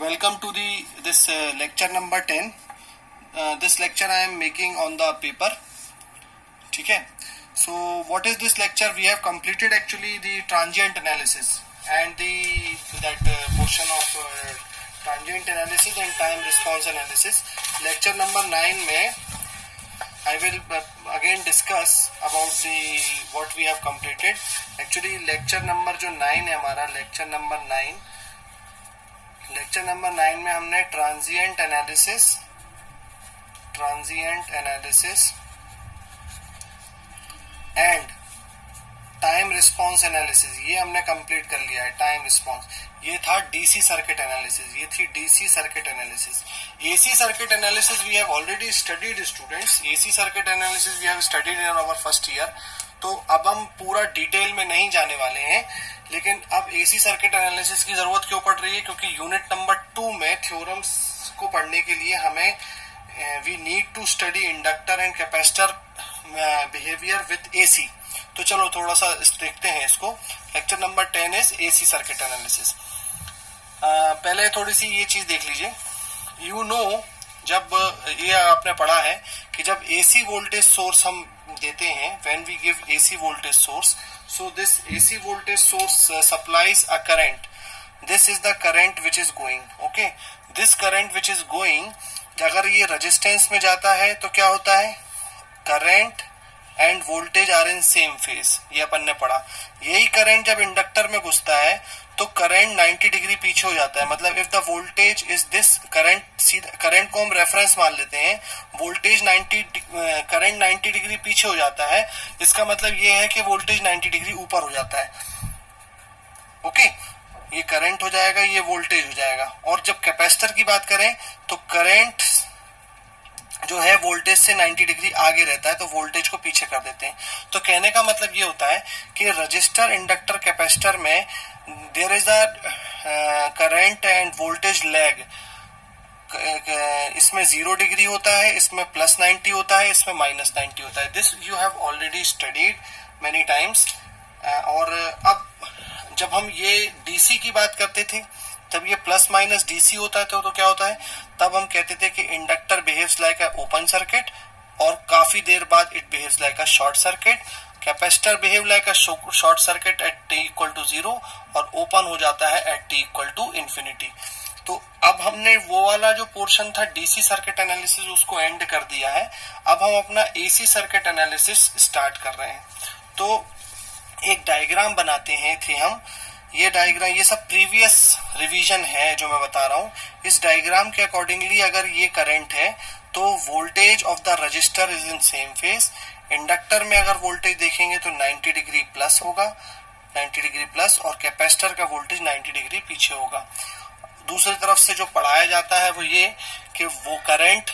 Welcome to this lecture number 10. This lecture I am making on the paper. ठीक है. So what is this lecture? We have completed actually the transient analysis and that portion of transient analysis and time response analysis. Lecture number 9 में I will again discuss about what we have completed. Actually lecture number जो 9 है हमारा, lecture number 9 में हमने transient analysis and time response analysis ये हमने complete कर लिया है. टाइम रिस्पॉन्स ये था डीसी सर्किट एनालिसिस, ये थी DC circuit analysis. AC circuit analysis we have already studied students. AC circuit analysis we have studied in our first year. तो अब हम पूरा डिटेल में नहीं जाने वाले हैं, लेकिन अब एसी सर्किट एनालिसिस की जरूरत क्यों पड़ रही है? क्योंकि यूनिट नंबर 2 में थ्योरम्स को पढ़ने के लिए हमें we need to study inductor and capacitor behaviour with AC. तो चलो थोड़ा सा देखते हैं इसको. Lecture number 10 is AC circuit analysis. पहले थोड़ी सी ये चीज देख लीजिए. जब ये आपने पढ़ा है कि जब एसी वोल्टेज सोर्स हम देते हैं, when we give AC voltage source, so this AC voltage source supplies a current. This is the current which is going. Okay, this current which is going, अगर ये रेजिस्टेंस में जाता है तो क्या होता है? Current and voltage are in same phase. ये अपन ने पढ़ा. यही करंट जब इंडक्टर में घुसता है तो करंट 90 डिग्री पीछे हो जाता है. मतलब if the voltage is this current को हम रेफरेंस मान लेते हैं, वोल्टेज करंट 90 डिग्री पीछे हो जाता है. इसका मतलब ये है कि वोल्टेज 90 डिग्री ऊपर हो जाता है. ओके, ये करंट हो जाएगा, ये वोल्टेज हो जाएगा. और जब कैपेसिटर की बात करें तो करंट जो है वोल्टेज से 90 डिग्री आगे रहता है, तो वोल्टेज को पीछे कर देते हैं. तो कहने का मतलब ये होता है कि रजिस्टर, इंडक्टर, कैपेसिटर में there is a current and voltage lag. इसमें 0 डिग्री होता है, इसमें प्लस 90 होता है, इसमें माइनस 90 होता है. This you have already studied many times. और अब जब हम ये डीसी की बात करते थे, जब ये प्लस माइनस डीसी होता है तो क्या होता है? तब हम कहते थे कि inductor behaves like a open circuit और काफी देर बाद it behaves like a short circuit. Capacitor behave like a short circuit at t equal to 0 और ओपन हो जाता है at t equal to infinity. तो अब हमने वो वाला जो पोर्शन था डीसी सर्किट एनालिसिस उसको एंड कर दिया है. अब हम अपना एसी सर्किट एनालिसिस स्टार्ट कर रहे हैं. तो एक डायग्राम बनाते हैं थे हम. ये डायग्राम, ये सब प्रीवियस रिवीजन है जो मैं बता रहा हूँ. इस डायग्राम के अकॉर्डिंगली अगर ये करंट है तो voltage of the register is in same phase. Inductor में अगर वोल्टेज देखेंगे तो 90 डिग्री प्लस होगा, 90 डिग्री प्लस, और कैपेसिटर का वोल्टेज 90 डिग्री पीछे होगा. दूसरी तरफ से जो पढ़ाया जाता है वो ये कि वो current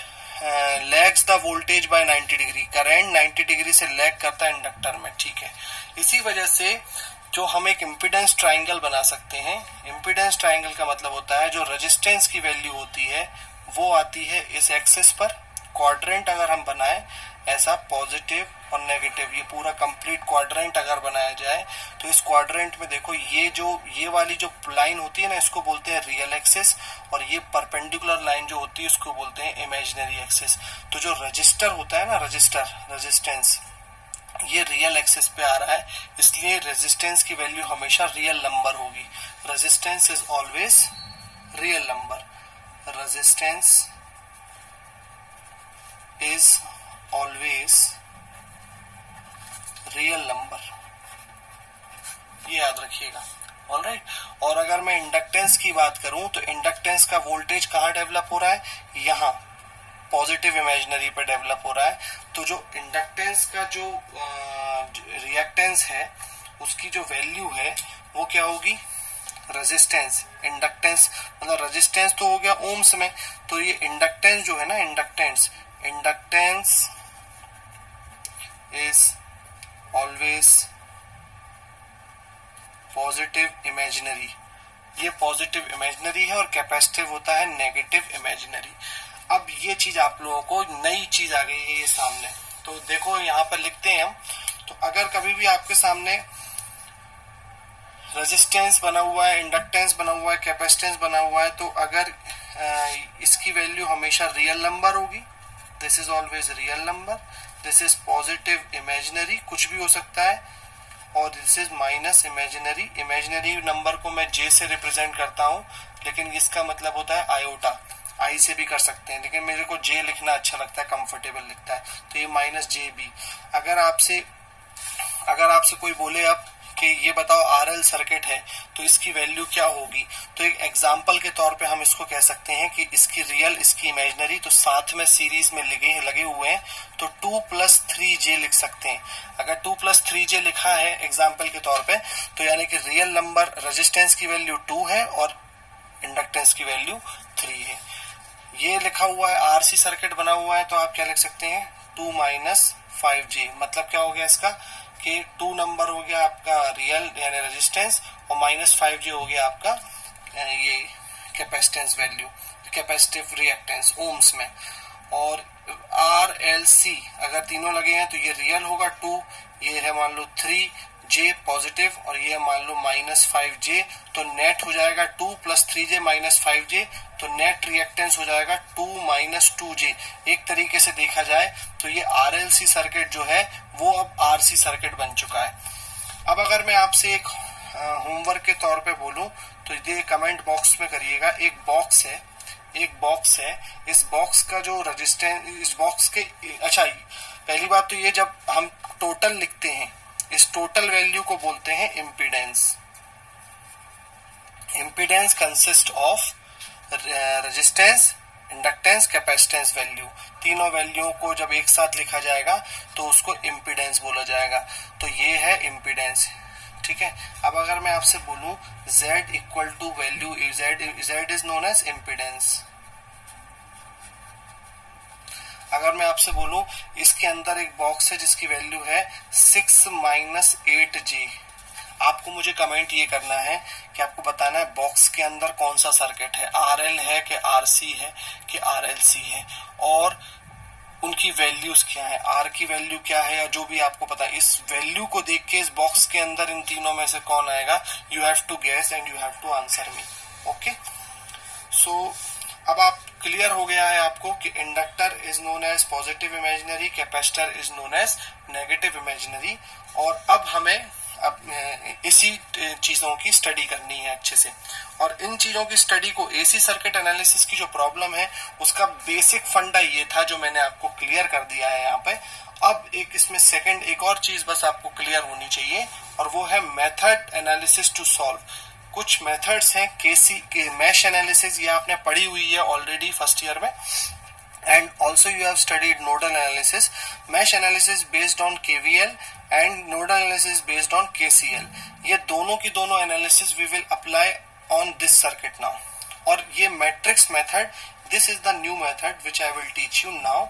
lags the voltage by 90 degree. Current 90 degree से लैग करता है इंडक्टर में. ठीक है, इसी वजह से जो हम एक इम्पीडेंस ट्राइंगल बना सकते हैं. इम्पीडेंस ट्राइंगल का मतलब होता है जो रेजिस्टेंस की वैल्यू होती है वो आती है इस एक्सिस पर. क्वाड्रेंट अगर हम बनाए ऐसा पॉजिटिव और नेगेटिव, ये पूरा कंप्लीट क्वाड्रेंट अगर बनाया जाए तो इस क्वाड्रेंट में देखो ये वाली जो लाइन होती है ना, इसको बोलते हैं रियल एक्सिस, और ये परपेंडिकुलर लाइन जो होती है उसको बोलते हैं इमेजिनरी एक्सिस. तो जो रजिस्टर होता है ना, रेजिस्टेंस, ये रियल एक्सिस पे आ रहा है, इसलिए रेजिस्टेंस की वैल्यू हमेशा रियल नंबर होगी. Resistance is always real number. Resistance is always real number, ये याद रखिएगा. ऑलराइट. और अगर मैं इंडक्टेंस की बात करूं तो इंडक्टेंस का वोल्टेज कहाँ डेवलप हो रहा है? यहाँ पॉजिटिव इमेजिनरी पे डेवलप हो रहा है. तो जो इंडक्टेंस का जो रिएक्टेंस है उसकी जो वैल्यू है वो क्या होगी? रेजिस्टेंस. इंडक्टेंस मतलब रेजिस्टेंस तो हो गया ओम्स में, तो ये इंडक्टेंस जो है ना, inductance is always positive imaginary. ये पॉजिटिव इमेजिनरी है और कैपेसिटिव होता है नेगेटिव इमेजिनरी. अब ये चीज आप लोगों को नई चीज आ गई है ये सामने. तो देखो यहाँ पर लिखते हैं हम. तो अगर कभी भी आपके सामने रेजिस्टेंस बना हुआ है, इंडक्टेंस बना हुआ है, कैपेसिटेंस बना हुआ है, तो अगर इसकी वैल्यू हमेशा रियल नंबर होगी, this is always real number, this is positive imaginary, कुछ भी हो सकता है, और this is minus imaginary. Imaginary number को मैं जे से रिप्रेजेंट करता हूँ, लेकिन इसका मतलब होता है आयोटा, आई से भी कर सकते हैं, लेकिन मेरे को जे लिखना अच्छा लगता है, कंफर्टेबल लिखता है, तो ये माइनस जे बी। अगर आपसे कोई बोले अब कि ये बताओ आरएल सर्किट है तो इसकी वैल्यू क्या होगी, तो एक एग्जांपल के तौर पे हम इसको कह सकते हैं कि इसकी रियल, इसकी इमेजिनरी, तो साथ में सीरीज में लगे हुए हैं, तो 2 + 3j लिख सकते हैं। अगर 2 + 3j लिखा है एग्जांपल के तौर पे, तो यानी कि रियल नंबर रेजिस्टेंस की वैल्यू 2 है और इंडक्टेंस की वैल्यू 3 है। ये लिखा हुआ है, आरसी सर्किट बना हुआ है, तो आप क्या लिख सकते हैं, 2 - 5j। मतलब क्या हो गया इसका कि 2 नंबर हो गया आपका रियल यानी रेजिस्टेंस, और -5j हो गया आपका ये capacitance value, capacitive reactance ohms में। और आर एल सी अगर तीनों लगे हैं तो ये रियल होगा 2, ये है मान लो 3j पॉजिटिव, और ये मान लो -5j, तो नेट हो जाएगा 2 + 3j - 5j, तो नेट रिएक्टेंस हो जाएगा 2 - 2j। एक तरीके से देखा जाए तो ये आरएलसी सर्किट जो है वो अब आरसी सर्किट बन चुका है। अब अगर मैं आपसे एक होमवर्क के तौर पे बोलूं तो ये कमेंट बॉक्स में करिएगा। एक बॉक्स है, इस बॉक्स का जो रेजिस्टेंस, इस बॉक्स के, अच्छा पहली बात तो ये, जब हम टोटल लिखते हैं इस टोटल वैल्यू को बोलते हैं impedance. Impedance consist of resistance, inductance, capacitance value, तीनों वैल्यूओं को जब एक साथ लिखा जाएगा तो उसको इम्पीडेंस बोला जाएगा। तो ये है इम्पीडेंस, ठीक है। अब अगर मैं आपसे बोलूं Z = value, Z is known as impedance. अगर मैं आपसे बोलूं इसके अंदर एक बॉक्स है जिसकी वैल्यू है 6 - 8j, आपको मुझे कमेंट ये करना है कि आपको बताना है बॉक्स के अंदर कौन सा सर्किट है, आरएल है कि आरसी है कि आरएलसी है, और उनकी वैल्यूज क्या है, आर की वैल्यू क्या है, या जो भी आपको पता है। इस वैल्यू को देख के इस बॉक्स के अंदर इन तीनों में से कौन आएगा, you have to guess and you have to answer me. Okay, so अब आप क्लियर हो गया है आपको कि inductor is known as positive imaginary, capacitor is known as negative imaginary. और अब हमें इसी चीजों की स्टडी करनी है अच्छे से, और इन चीजों की स्टडी को, एसी सर्किट एनालिसिस की जो प्रॉब्लम है उसका बेसिक फंडा ये था जो मैंने आपको क्लियर कर दिया है यहाँ पे। अब इसमें सेकंड एक और चीज बस आपको क्लियर होनी चाहिए, और वो है मेथड एनालिसिस टू सॉल्व। कुछ मेथड्स हैं, के मैश एनालिसिस, ये आपने पढ़ी हुई है ऑलरेडी फर्स्ट ईयर में, and also you have studied nodal analysis. Mesh analysis based on KVL and nodal analysis based on KCL. ये दोनों की दोनों analysis we will apply on this circuit now. और ये matrix method, this is the new method which I will teach you now.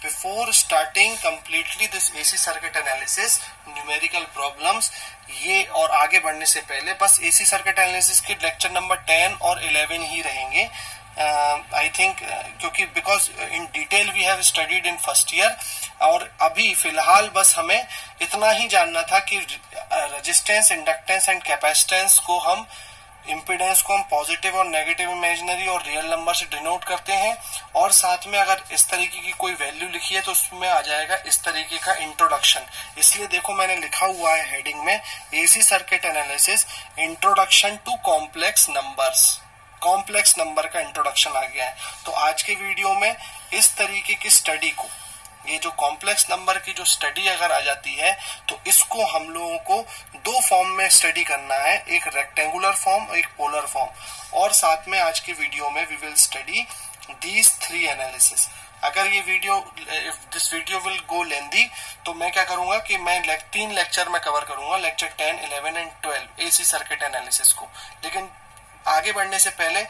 Before starting completely this AC circuit analysis, numerical problems, ये और आगे बढ़ने से पहले बस AC circuit analysis के लेक्चर नंबर 10 और 11 ही रहेंगे। आई थिंक क्योंकि because in detail we have studied in first year, और अभी फिलहाल बस हमें इतना ही जानना था कि रेजिस्टेंस, इंडक्टेंस एंड कैपेसिटेंस को हम, इम्पीडेंस को हम पॉजिटिव और नेगेटिव इमेजिनरी और रियल नंबर से डिनोट करते हैं, और साथ में अगर इस तरीके की कोई वैल्यू लिखी है तो उसमें आ जाएगा इस तरीके का इंट्रोडक्शन। इसलिए देखो मैंने लिखा हुआ है हेडिंग में, AC circuit analysis introduction to complex numbers. Complex number का इंट्रोडक्शन आ गया है। तो आज के वीडियो में इस तरीके की स्टडी को, ये जो कॉम्प्लेक्स नंबर की जो स्टडी अगर आ जाती है तो इसको हम लोगों को दो फॉर्म में स्टडी करना है, एक रेक्टेंगुलर फॉर्म, एक पोलर फॉर्म, और साथ में आज के वीडियो में we will study these 3 analysis. अगर ये video, if this video will go lengthy, तो मैं क्या करूंगा कि मैं 3 लेक्चर में कवर करूंगा, lecture 10, 11 and 12 AC circuit analysis को। लेकिन आगे बढ़ने से पहले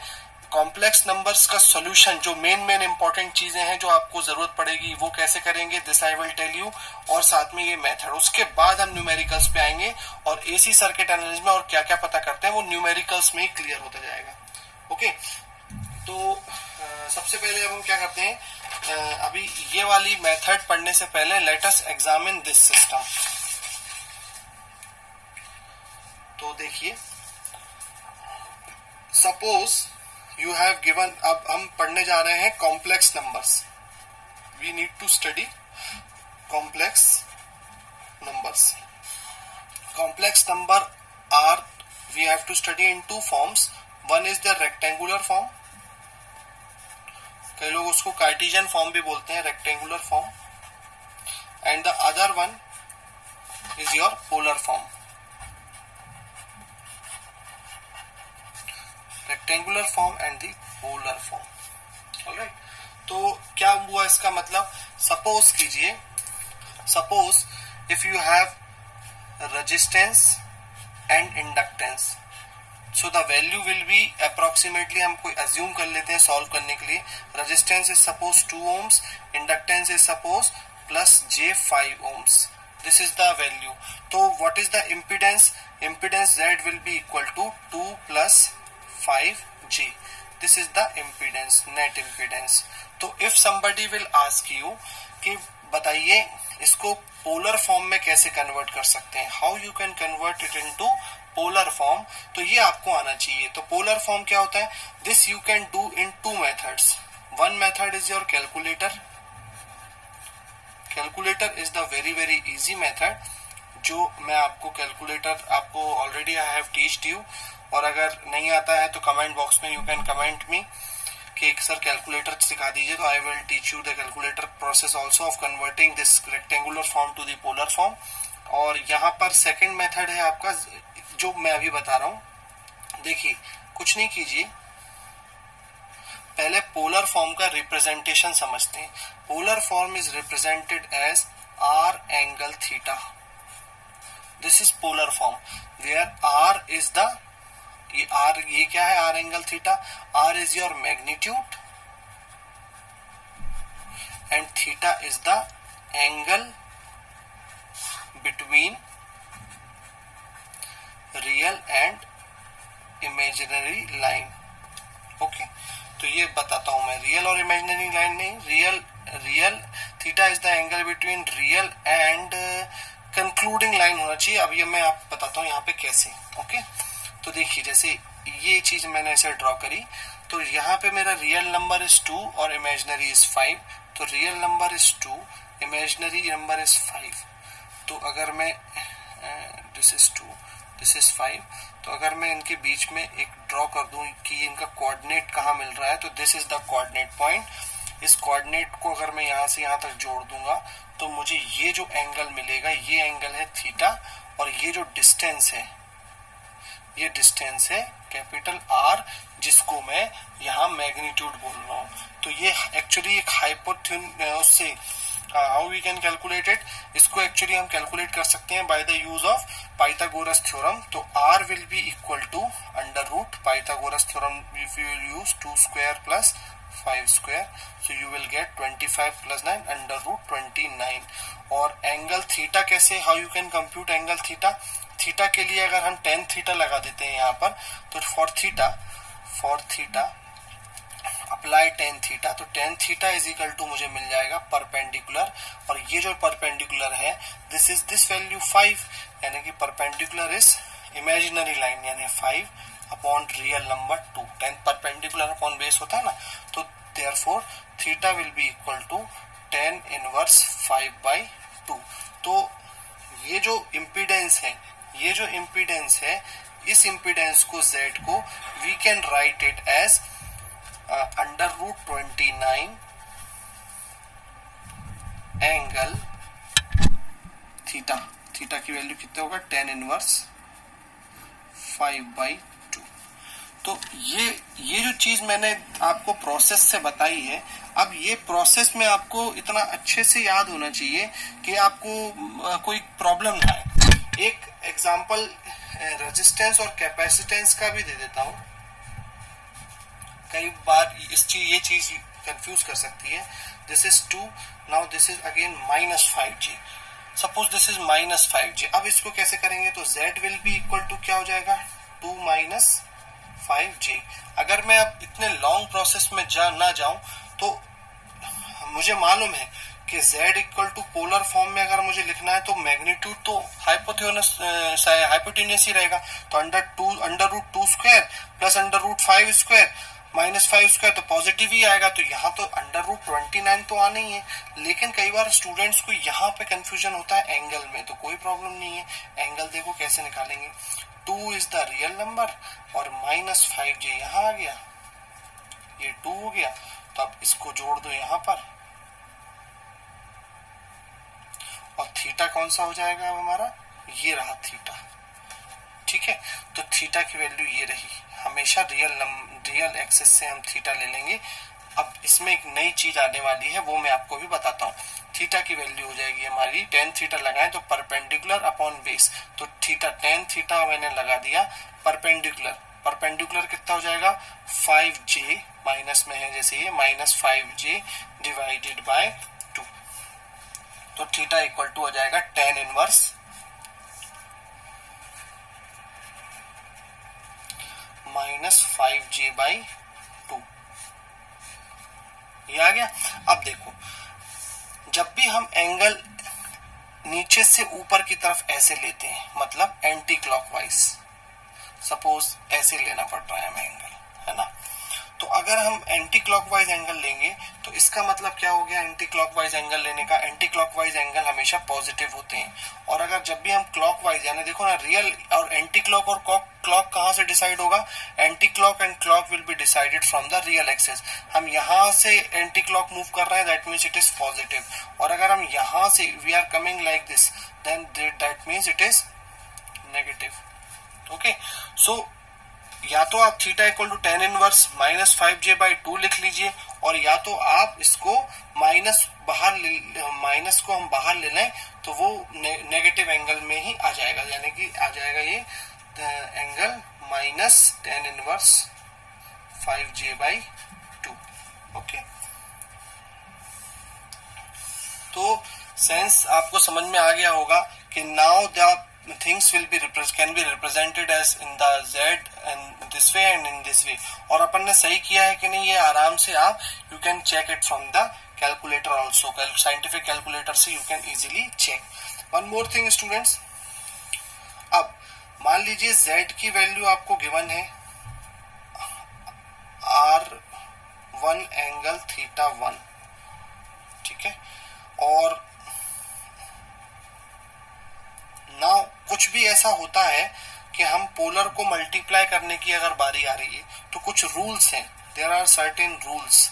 कॉम्प्लेक्स नंबर्स का सॉल्यूशन, जो मेन इंपॉर्टेंट चीजें हैं जो आपको जरूरत पड़ेगी, वो कैसे करेंगे, this I will tell you, और साथ में ये मेथड। उसके बाद हम न्यूमेरिकल्स पे आएंगे, और एसी सर्किट एनालिसिस में और क्या क्या पता करते हैं वो न्यूमेरिकल्स में ही क्लियर होता जाएगा। ओके, तो सबसे पहले अब हम क्या करते हैं, अभी ये वाली मेथड पढ़ने से पहले let us examine this system. तो देखिए सपोज यू हैव गिवन, अब हम पढ़ने जा रहे हैं complex numbers. We need to study complex numbers. Complex number are we have to study in two forms. One is the rectangular form, कई लोग उसको कार्टेशियन फॉर्म भी बोलते हैं, rectangular form, and the other one is your polar form. Rectangular form and the polar form. Alright, तो क्या हुआ इसका मतलब? सपोज कीजिए, suppose if you have resistance and inductance, so the value will be approximately, हम कोई assume कर लेते हैं सॉल्व करने के लिए. Resistance is suppose 2 ohms, inductance is suppose plus j 5 ohms. This is the value. तो what is the impedance? Impedance Z will be equal to 2 plus 5j. This is the impedance, net impedance. तो if somebody will ask you कि बताइए इसको polar form में कैसे convert कर सकते हैं, how you can convert it into polar form, तो ये आपको आना चाहिए. तो पोलर फॉर्म क्या होता है? This you can do in 2 methods. One method is your calculator. Calculator is the very very easy method, जो मैं आपको कैलकुलेटर आपको already I have teached you, और अगर नहीं आता है तो कमेंट बॉक्स में यू कैन कमेंट मी कि एक सर कैलकुलेटर सिखा दीजिए, तो I will teach you the calculator process also of converting this rectangular form to the polar form. और यहाँ पर सेकंड मेथड है आपका जो मैं अभी बता रहा हूं. देखिए कुछ नहीं कीजिए, पहले पोलर फॉर्म का रिप्रेजेंटेशन समझते हैं. Polar form is represented as r angle theta. This is polar form where r is the, ये क्या है? r angle theta. r is your magnitude and theta is the angle between real and imaginary line. Okay, तो ये बताता हूं मैं, real और imaginary line नहीं, real theta is the angle between real and concluding line होना चाहिए. अब ये मैं आपको बताता हूं यहाँ पे कैसे. ओके, तो देखिए जैसे ये चीज मैंने ऐसे ड्रॉ करी, तो यहाँ पे मेरा रियल नंबर इज 2 और इमेजिनरी इज 5. तो real number is 2, imaginary number is 5. तो अगर मैं दिस इज 2, दिस इज 5, तो अगर मैं इनके बीच में एक ड्रॉ कर दूं कि इनका कोऑर्डिनेट कहाँ मिल रहा है, तो this is the coordinate point. इस कोऑर्डिनेट को अगर मैं यहाँ से यहाँ तक जोड़ दूंगा तो मुझे ये जो एंगल मिलेगा, ये एंगल है थीटा, और ये जो डिस्टेंस है, ये डिस्टेंस है कैपिटल R, जिसको मैं यहाँ मैग्नीट्यूड बोल रहा हूँ. तो ये एक्चुअली एक हाइपोथेनस से how we can calculate it, इसको एक्चुअली हम कैलकुलेट कर सकते हैं by the use of Pythagoras theorem. तो R will be equal to under root Pythagoras theorem. If you will use 2 square plus 5 square, so you will get 25 plus 9 under root 29. और angle theta कैसे, how you can compute angle theta? Theta के लिए अगर हम tan theta लगा देते हैं यहाँ पर, तो for theta apply tan theta, तो tan theta is equal to मुझे मिल जाएगा परपेंडिकुलर, और ये जो परपेंडिकुलर है दिस इज दिस वैल्यू 5, यानी कि परपेंडिकुलर इज इमेजिनरी लाइन, यानी 5 upon real number 2. tan perpendicular upon base होता है ना, तो therefore theta will be equal to tan inverse 5/2. तो ये जो इम्पीडेंस है, इस इम्पीडेंस को Z को we can write it as under root 29 angle theta. Theta की वैल्यू कितना होगा? tan inverse 5/2. तो ये जो चीज मैंने आपको प्रोसेस से बताई है, अब ये प्रोसेस में आपको इतना अच्छे से याद होना चाहिए कि आपको कोई प्रॉब्लम ना आए. एक एग्जांपल रेजिस्टेंस और कैपेसिटेंस का भी दे देता हूं. कई बार ये चीज कंफ्यूज कर सकती है. This is 2, now this is again -5g. Suppose this is -5g. अब इसको कैसे करेंगे? तो z will be equal to क्या हो जाएगा? 2 - 5g. अगर मैं अब इतने लॉन्ग प्रोसेस में ना जाऊं, तो मुझे मालूम है कि z equal to polar form में अगर मुझे लिखना है तो मैग्नीट्यूड तो हाइपोटेन्यूस ही रहेगा, तो under root 2 square plus under root 5 square minus 5 square तो पॉजिटिव ही आएगा। तो यहाँ तो अंडर रूट 29 तो आना ही है। लेकिन कई बार स्टूडेंट्स को यहाँ पे कंफ्यूजन होता है एंगल में, तो कोई प्रॉब्लम नहीं है, एंगल देखो कैसे निकालेंगे। 2 इज द रियल नंबर और माइनस 5j यहाँ आ गया, ये 2 हो गया, तो अब इसको जोड़ दो यहाँ पर और थीटा कौन सा हो जाएगा अब हमारा, ये रहा थीटा। ठीक है, तो थीटा की वैल्यू ये रही। हमेशा रियल एक्सिस से हम थीटा ले लेंगे। अब इसमें एक नई चीज आने वाली है, वो मैं आपको भी बताता हूँ। थीटा की वैल्यू हो जाएगी हमारी tan थीटा लगाएं तो परपेंडिकुलर अपॉन बेस, तो थीटा tan थीटा मैंने लगा दिया परपेंडिकुलर कितना हो जाएगा 5j, माइनस में है जैसे ये माइनस 5j डिवाइडेड बाय 2, तो थीटा इक्वल टू हो जाएगा tan inverse minus 5j by 2, ये आ गया। अब देखो, जब भी हम एंगल नीचे से ऊपर की तरफ ऐसे लेते हैं, मतलब एंटी क्लॉकवाइज, सपोज ऐसे लेना पड़ रहा है हमें एंगल, है ना, तो अगर हम एंटी क्लॉकवाइज एंगल लेंगे तो इसका मतलब क्या हो गया, एंटी क्लॉकवाइज एंगल लेने का, एंटी क्लॉकवाइज एंगल हमेशा पॉजिटिव होते हैं। और अगर जब भी हम क्लॉकवाइज, यानी देखो ना, रियल और एंटी क्लॉक और क्लॉक कहाँ से डिसाइड होगा, anti clock and clock will be decided from the real axis. हम यहाँ से एंटी क्लॉक मूव कर रहे हैं, that means it is positive, और अगर हम यहाँ से we are coming like this, then that means it is negative. Okay, so या तो आप theta equal to tan inverse minus 5j by 2 लिख लीजिए, और या तो आप इसको माइनस को हम बाहर ले लें तो वो नेगेटिव एंगल में ही आ जाएगा, यानी कि आ जाएगा ये angle minus tan inverse 5j by 2। Okay, तो सेंस आपको समझ में आ गया होगा कि now the things can be represented as in the z and this way and in this way। और अपन ने सही किया है कि नहीं, ये आराम से आप you can check it from the calculator also, scientific calculator से you can easily check। one more thing students, अब मान लीजिए z की वैल्यू आपको गिवन है r1 एंगल थीटा 1, ठीक है, और नाउ कुछ भी ऐसा होता है कि हम पोलर को मल्टीप्लाई करने की अगर बारी आ रही है तो कुछ रूल्स हैं, देयर आर सर्टेन रूल्स,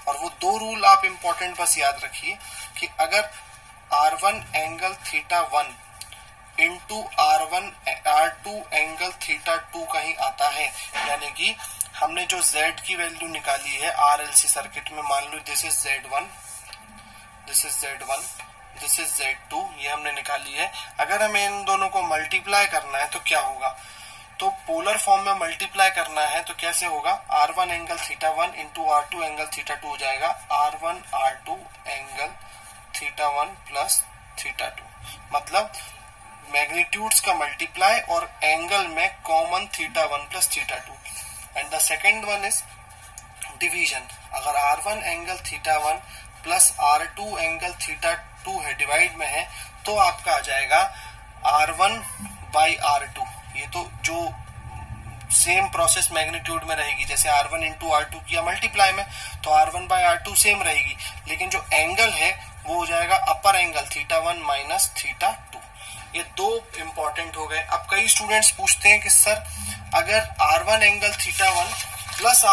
और वो 2 रूल आप इंपॉर्टेंट बस याद रखिए कि अगर r1 angle theta 1 into r2 angle theta 2 कहीं आता है, यानी कि हमने जो z की वैल्यू निकाली है RLC सर्किट में, मान लो this is Z1, this is Z1, this is Z2, ये हमने निकाली है। अगर हमें इन दोनों को मल्टीप्लाई करना है तो क्या होगा, तो पोलर फॉर्म में मल्टीप्लाई करना है तो कैसे होगा, r1 angle theta 1 into r2 angle theta 2 हो जाएगा r1 r2 angle theta 1 plus theta 2, मतलब मैग्नीट्यूड्स का मल्टीप्लाई और एंगल में common theta 1 plus theta 2। And the second one is division, अगर r1 angle theta 1 plus r2 angle theta 2 है, divide में है, तो आपका आ जाएगा r1 बाई r2। ये तो जो सेम प्रोसेस मैग्नीट्यूड में रहेगी, जैसे r1 इंटू r2 किया मल्टीप्लाई में तो r1 बाई r2 सेम रहेगी, लेकिन जो एंगल है वो हो जाएगा अपर एंगल थीटा 1 माइनस थीटा 2। ये 2 इंपॉर्टेंट हो गए। अब कई स्टूडेंट्स पूछते हैं कि सर अगर r1 angle theta 1 plus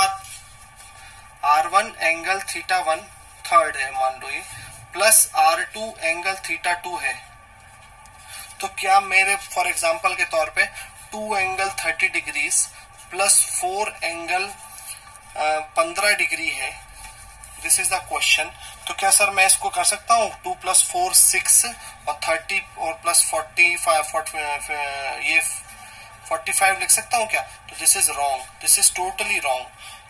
r1 angle theta 1 third है, मान लो ये, प्लस r2 एंगल थीटा 2 है, तो क्या मेरे फॉर एग्जांपल के तौर पे 2 angle 30 degrees plus 4 angle 15 degree है, दिस इज द क्वेश्चन। तो क्या सर मैं इसको कर सकता हूँ 2 प्लस 4 6 और 30 और प्लस 45 ये 45 लिख सकता हूँ क्या, तो this is wrong, this is totally wrong,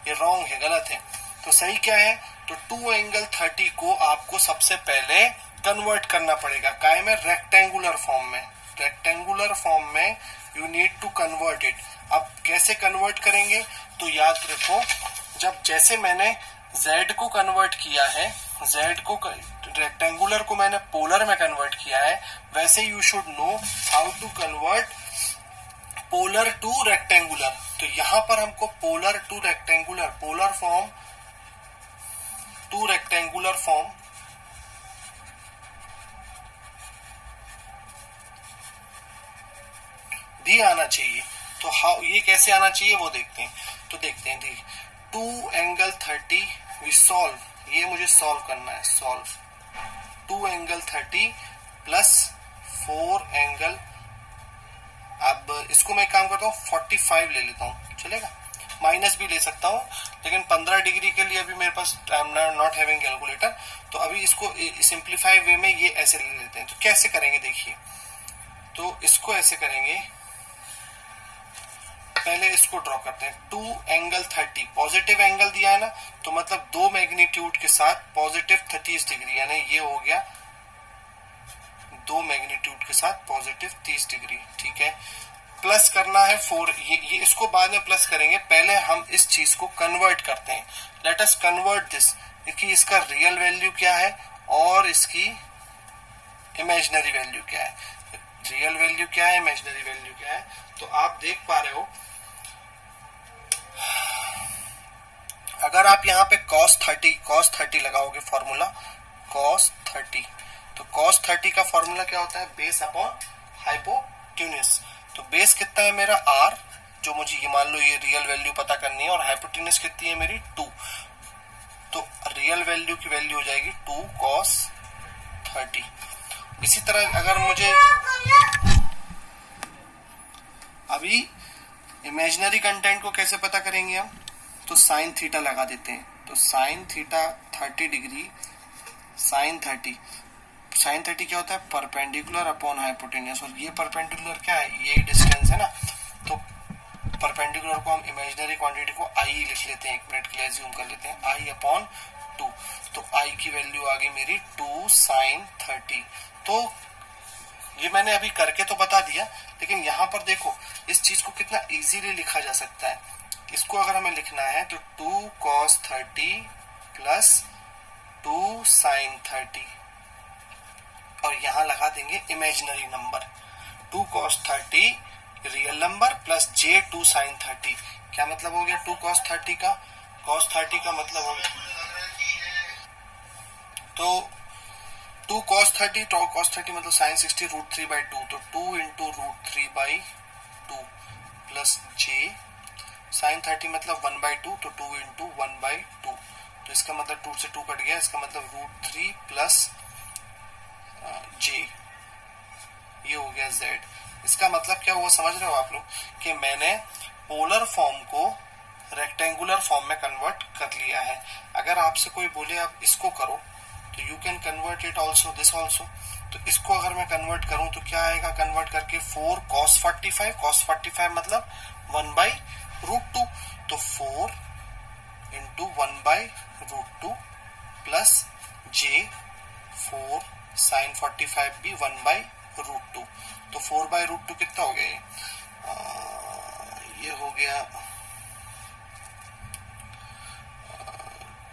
ये रॉन्ग है, गलत है। तो सही क्या है, तो 2 एंगल 30 को आपको सबसे पहले कन्वर्ट करना पड़ेगा, काय में, रेक्टेंगुलर फॉर्म में, रेक्टेंगुलर फॉर्म में you need to convert it. अब कैसे कन्वर्ट करेंगे, तो याद रखो, जब जैसे मैंने z को कन्वर्ट किया है, z को रेक्टेंगुलर को मैंने पोलर में कन्वर्ट किया है, वैसे you should know how to convert polar to rectangular. तो यहां पर हमको polar to rectangular, polar form to rectangular form भी आना चाहिए। तो हाउ, ये कैसे आना चाहिए वो देखते हैं। तो देखते हैं, देखिए 2 एंगल 30 वी सॉल्व, ये मुझे सॉल्व करना है, सॉल्व 2 एंगल 30 प्लस 4 एंगल, अब इसको मैं काम करता हूँ 45 ले लेता हूँ, चलेगा, माइनस भी ले सकता हूँ, लेकिन 15 डिग्री के लिए अभी मेरे पास I am not having calculator, तो अभी इसको सिंप्लीफाई वे में ये ऐसे ले लेते हैं। तो कैसे करेंगे देखिए, तो इसको ऐसे करेंगे, पहले इसको ड्रॉ करते हैं। 2 एंगल 30 पॉजिटिव एंगल दिया है ना, तो मतलब 2 मैग्नीट्यूड के साथ पॉजिटिव 30 डिग्री, यानी ये हो गया 2 मैग्नीट्यूड के साथ पॉजिटिव 30 डिग्री, ठीक है। प्लस करना है 4, ये इसको बाद में प्लस करेंगे, पहले हम इस चीज को कन्वर्ट करते हैं। लेट अस कन्वर्ट दिस, कि इसका रियल वैल्यू क्या है और इसकी इमेजिनरी वैल्यू क्या है, रियल वैल्यू क्या है, इमेजिनरी वैल्यू क्या है। तो आप देख पा रहे हो, अगर आप यहाँ पे cos 30 लगाओगे फॉर्मूला cos 30, तो cos 30 का फॉर्मूला क्या होता है, बेस अपॉन हाइपोटेन्यूज। तो बेस कितना है मेरा r, जो मुझे ये मान लो ये रियल वैल्यू पता करनी है, और हाइपोटेन्यूज कितनी है मेरी 2, तो रियल वैल्यू की वैल्यू हो जाएगी 2 cos 30। इसी तरह अगर मुझे अभी इमेजिनरी कंटेंट को कैसे पता करेंगे हम, तो साइन थीटा लगा देते हैं। तो साइन थीटा 30 डिग्री, साइन 30 क्या होता है, परपेंडिकुलर अपॉन हाइपोटेन्यूज, और ये परपेंडिकुलर क्या है, ये डिस्टेंस है ना, तो परपेंडिकुलर को हम इमेजिनरी क्वांटिटी को आई लिख लेते हैं, 1 मिनट के लिए ज्यूम कर लेते हैं, आई अपॉन 2, तो आई की वैल्यू आ गई मेरी 2 साइन 30। तो ये मैंने अभी करके तो बता दिया, लेकिन यहाँ पर देखो इस चीज को कितना इजीली लिखा जा सकता है। इसको अगर हमें लिखना है तो 2 cos 30 प्लस 2 sin 30, और यहाँ लगा देंगे imaginary number, 2 cos 30 real number plus j 2 sin 30। क्या मतलब हो गया 2 cos 30 का, cos 30 का मतलब हो गया, तो 2 cos 30, तो cos 30 मतलब sin 60 √3/2, तो 2 into √3/2 प्लस j sin 30 मतलब 1/2, तो 2 into 1/2, तो इसका मतलब 2 से 2 कट गया, इसका मतलब √3 प्लस j, ये हो गया z। इसका मतलब क्या हुआ समझ रहे हो आप लोग, कि मैंने पोलर फॉर्म को रेक्टेंगुलर फॉर्म में कन्वर्ट कर लिया है। अगर आपसे कोई बोले आप इसको करो, तो you can convert it also, this also. तो इसको अगर मैं कन्वर्ट करूं तो क्या आएगा, कन्वर्ट करके 4 cos 45 मतलब 1/√2, तो 4 into 1/√2 प्लस j 4 sin 45 भी 1/√2, तो 4/√2 कितना हो गया, ये हो गया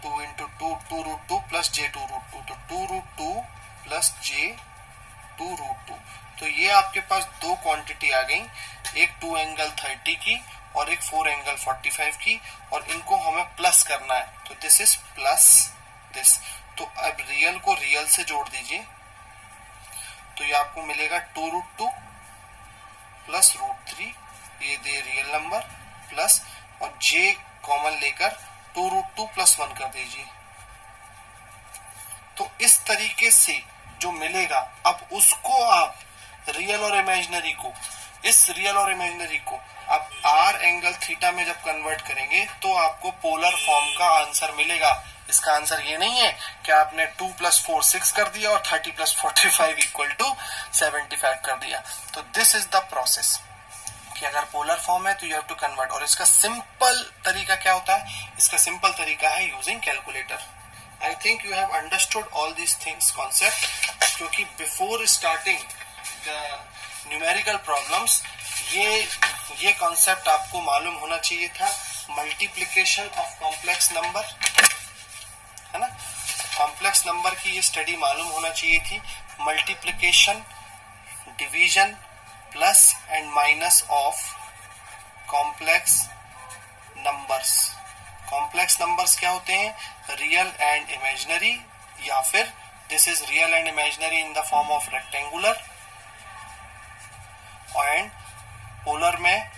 2 into 2√2 प्लस j 2√2, तो 2√2 प्लस j 2√2। तो ये आपके पास दो क्वांटिटी आ गई, एक 2 एंगल 30 की और एक 4 एंगल 45 की, और इनको हमें प्लस करना है, तो दिस इज प्लस दिस। तो अब रियल को रियल से जोड़ दीजिए, तो ये आपको मिलेगा 2√2 प्लस √3, ये दे रियल नंबर, प्लस और j कॉमन लेकर 2√2 प्लस 1 कर दीजिए। तो इस तरीके से जो मिलेगा, अब उसको आप रियल और इमेजिनरी को, इस रियल और इमेजिनरी को आप r एंगल थीटा में जब कन्वर्ट करेंगे तो आपको पोलर फॉर्म का आंसर मिलेगा। इसका आंसर ये नहीं है कि आपने 2 + 4 6 कर दिया और 30 + 45 = 75 कर दिया। तो दिस इज द प्रोसेस, कि अगर पोलर फॉर्म है तो यू हैव टू कन्वर्ट। और इसका सिंपल तरीका क्या होता है, इसका सिंपल तरीका है using calculator. I think you have understood all this things concept, क्योंकि before starting the numerical problems ये कॉन्सेप्ट आपको मालूम होना चाहिए था, मल्टीप्लिकेशन ऑफ कॉम्प्लेक्स नंबर, है ना। कॉम्प्लेक्स नंबर की ये स्टडी मालूम होना चाहिए थी, multiplication, division, plus and minus of complex numbers. Complex numbers क्या होते हैं? रियल एंड इमेजिनरी, या फिर this is real and imaginary in the form of rectangular, and polar में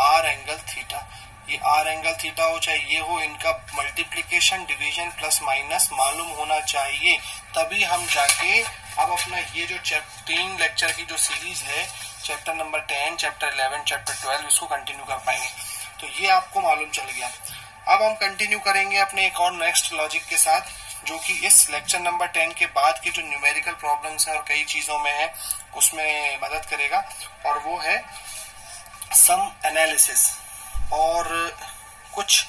आर एंगल थीटा। ये आर एंगल थीटा हो चाहे ये हो, इनका मल्टीप्लिकेशन, डिवीजन, प्लस माइनस मालूम होना चाहिए, तभी हम जाके अब अपना ये जो 3 लेक्चर की जो सीरीज है, चैप्टर नंबर 10, चैप्टर 11, चैप्टर 12, इसको कंटिन्यू कर पाएंगे। तो ये आपको मालूम चल गया। अब हम कंटिन्यू करेंगे अपने एक और नेक्स्ट लॉजिक के साथ, जो कि इस लेक्चर नंबर 10 के बाद के जो न्यूमेरिकल प्रॉब्लम्स हैं और कई चीजों में है, उसमें मदद करेगा, और वो है सम एनालिसिस। और कुछ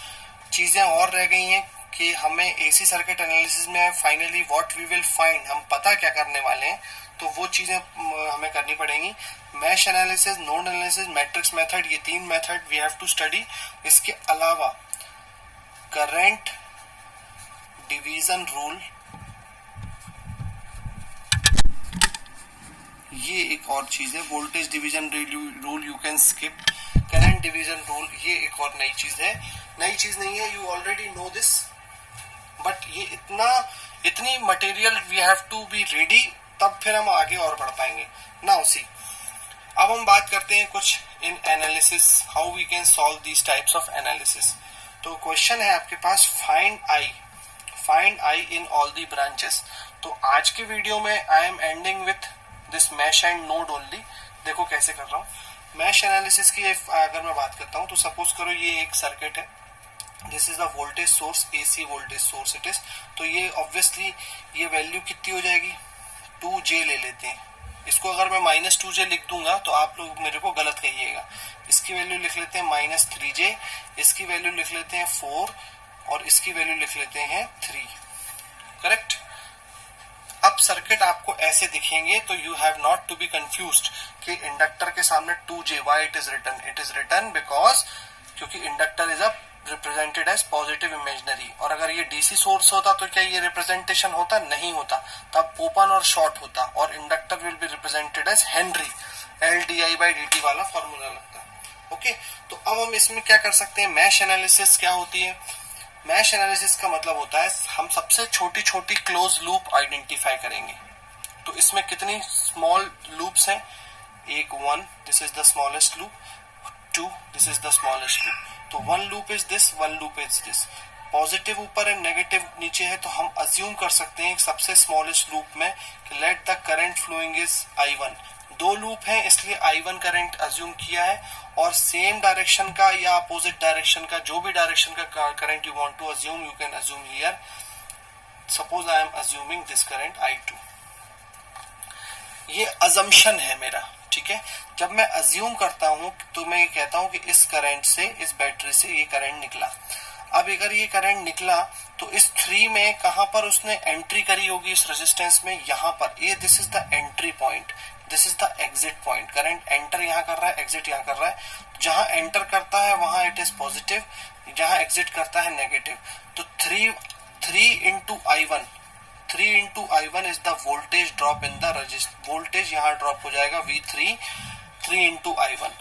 चीजें और रह गई हैं कि हमें एसी सर्किट एनालिसिस में finally what we will find, हम पता क्या करने वाले हैं, तो वो चीजें हमें करनी पड़ेंगी। Mesh analysis, node analysis, matrix method, ये 3 method we have to study. इसके अलावा करंट डिवीजन रूल, ये एक और चीज है। Voltage division rule you can skip. Current division rule, ये एक और नई चीज है। नई चीज नहीं है, you already know this, but ये इतनी material we have to be ready, तब फिर हम आगे और बढ़ पाएंगे। नाउ सी, अब हम बात करते हैं कुछ इन analysis, how we can solve these types of analysis. तो क्वेश्चन है आपके पास, find I in all the branches. तो आज के वीडियो में I am ending with this mesh and node only. देखो कैसे कर रहा हूँ। मैश एनालिसिस की अगर मैं बात करता हूँ, तो सपोज करो ये एक सर्किट है, this is the voltage source, AC voltage source it is. तो ये ऑब्वियसली ये वैल्यू कितनी हो जाएगी, 2J ले लेते हैं। इसको अगर मैं -2J लिख दूंगा तो आप लोग मेरे को गलत कहिएगा। इसकी वैल्यू लिख लेते हैं -3J, इसकी वैल्यू लिख लेते हैं 4, और इसकी वैल्यू लिख लेते हैं 3। करेक्ट। अब सर्किट आपको ऐसे दिखेंगे, तो you have not to be confused कि इंडक्टर के सामने 2J, why it is written because, क्योंकि inductor is a represented as positive imaginary. और अगर ये डीसी सोर्स होता तो क्या ये रिप्रेजेंटेशन होता? नहीं होता, तब ओपन और शॉर्ट होता, और inductor will be represented as henry, LDI/dt वाला फॉर्मूला लगता। ओके, तो अब हम इसमें क्या कर सकते हैं, मैश एनालिसिस क्या होती है? मैश एनालिसिस का मतलब होता है हम सबसे छोटी छोटी क्लोज लूप आइडेंटिफाई करेंगे। तो इसमें कितनी स्मॉल लूप्स हैं? एक 1, this is the smallest loop, 2, this is the smallest loop. तो 1 loop is this, 1 loop is this. Positive ऊपर है, नेगेटिव नीचे है, तो हम अज्यूम कर सकते हैं सबसे स्मॉलेस्ट लूप में कि let the current following is I1। 2 loop है इसलिए I1 करंट अज्यूम किया है, और सेम डायरेक्शन का या अपोजिट डायरेक्शन का, जो भी डायरेक्शन का current you want to assume, you can assume here. Suppose I am assuming this current I2। ये अजम्पशन है मेरा, ठीक है। जब मैं अज्यूम करता हूं तो मैं ये कहता हूं कि इस करंट से, इस बैटरी से ये करंट निकला। अब अगर ये करंट निकला तो इस 3 में कहां पर उसने एंट्री करी होगी, इस रेजिस्टेंस में, यहां पर। ये this is the entry point, this is the exit point. Current enter यहां कर रहा है, एग्जिट यहां कर रहा है। जहां एंटर करता है वहां इट इज पॉजिटिव, जहां एग्जिट करता है नेगेटिव। तो 3 into I1, 3 into I1 is the voltage drop in the resistor। Voltage यहाँ ड्रॉप हो जाएगा V3, 3 into I1।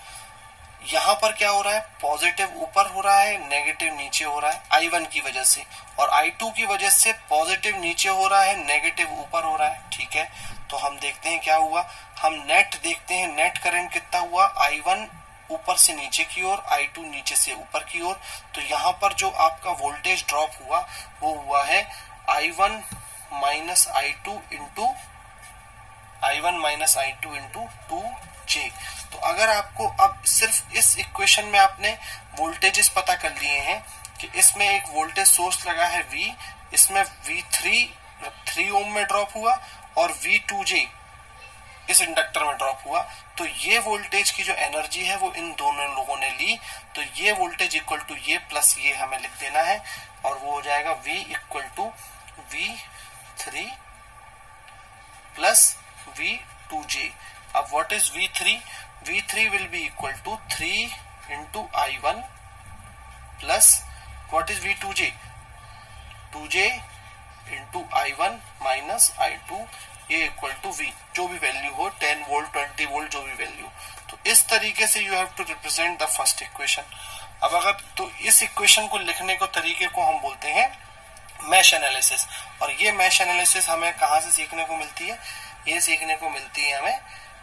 यहाँ पर क्या हो रहा है, पॉजिटिव ऊपर हो रहा है, नेगेटिव नीचे हो रहा है I1 की वजह से, और I2 की वजह से पॉजिटिव नीचे हो रहा है, नेगेटिव ऊपर हो रहा है। ठीक है, तो हम देखते हैं क्या हुआ। हम नेट देखते हैं, नेट करंट कितना हुआ, I1 ऊपर से नीचे की ओर, I2 नीचे से ऊपर की ओर। तो यहाँ पर जो आपका वोल्टेज ड्रॉप हुआ वो हुआ है I1 minus I2 into 2J। तो अगर आपको अब सिर्फ इस इक्वेशन में आपने वोल्टेजेस पता कर लिए हैं कि इसमें एक वोल्टेज सोर्स लगा है V, इसमें V3 3 ओम में ड्रॉप हुआ और V2J इस इंडक्टर में ड्रॉप हुआ, तो ये वोल्टेज की जो एनर्जी है वो इन दोनों लोगों ने ली। तो ये वोल्टेज इक्वल टू ये प्लस ये हमें लिख देना है, और वो हो जाएगा V equal to V3 plus V2J। अब what is V3? V3 will be equal to 3 into I1 plus what is V2J? 2J into I1 minus I2 ये इक्वल टू V, जो भी वैल्यू हो, 10 वोल्ट 20 वोल्ट जो भी value. तो इस तरीके से you have to represent the first equation. अब अगर तो इस इक्वेशन को लिखने को तरीके को हम बोलते हैं मैश एनालिसिस। और ये मैश एनालिसिस हमें कहाँ से सीखने को मिलती है? ये सीखने को मिलती है हमें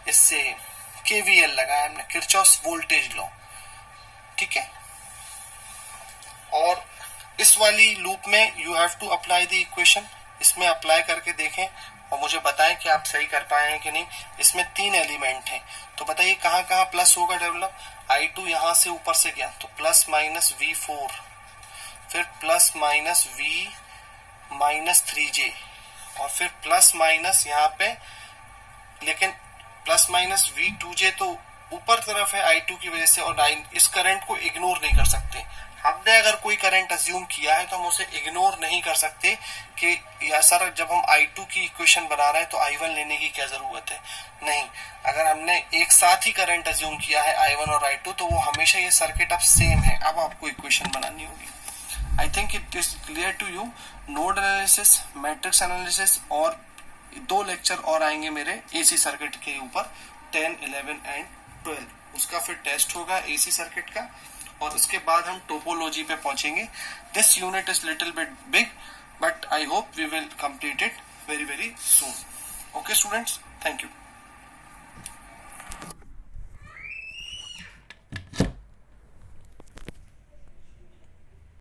इससे, KVL लगाया हमने, किरचॉफ वोल्टेज लॉ, ठीक है। और इस वाली लूप में you have to apply the equation, इसमें अप्लाई करके देखें और मुझे बताएं कि आप सही कर पाए हैं कि नहीं। इसमें 3 एलिमेंट हैं, तो बताइए कहाँ कहाँ प्लस होगा डेवलप। I2 यहां से ऊपर से गया तो प्लस माइनस V4, फिर plus minus V minus 3J, और फिर प्लस माइनस यहाँ पे, लेकिन प्लस माइनस V2J तो ऊपर तरफ है I2 की वजह से, और इस करंट को इग्नोर नहीं कर सकते। हमने अगर कोई करंट अज्यूम किया है तो हम उसे इग्नोर नहीं कर सकते कि या सर जब हम I2 की इक्वेशन बना रहे हैं तो I1 लेने की क्या जरूरत है। नहीं, अगर हमने एक साथ ही करंट अज्यूम किया है I1 और I2 तो वो हमेशा ये सर्किट अब सेम है। अब आपको इक्वेशन बनानी होगी। I think it is clear to you. Node analysis, matrix analysis, और 2 लेक्चर और आएंगे मेरे AC सर्किट के ऊपर, 10, 11 एंड 12। उसका फिर टेस्ट होगा AC सर्किट का, और उसके बाद हम टोपोलॉजी पे पहुंचेंगे। This unit is little bit big but I hope we will complete it very very soon. Okay students, thank you.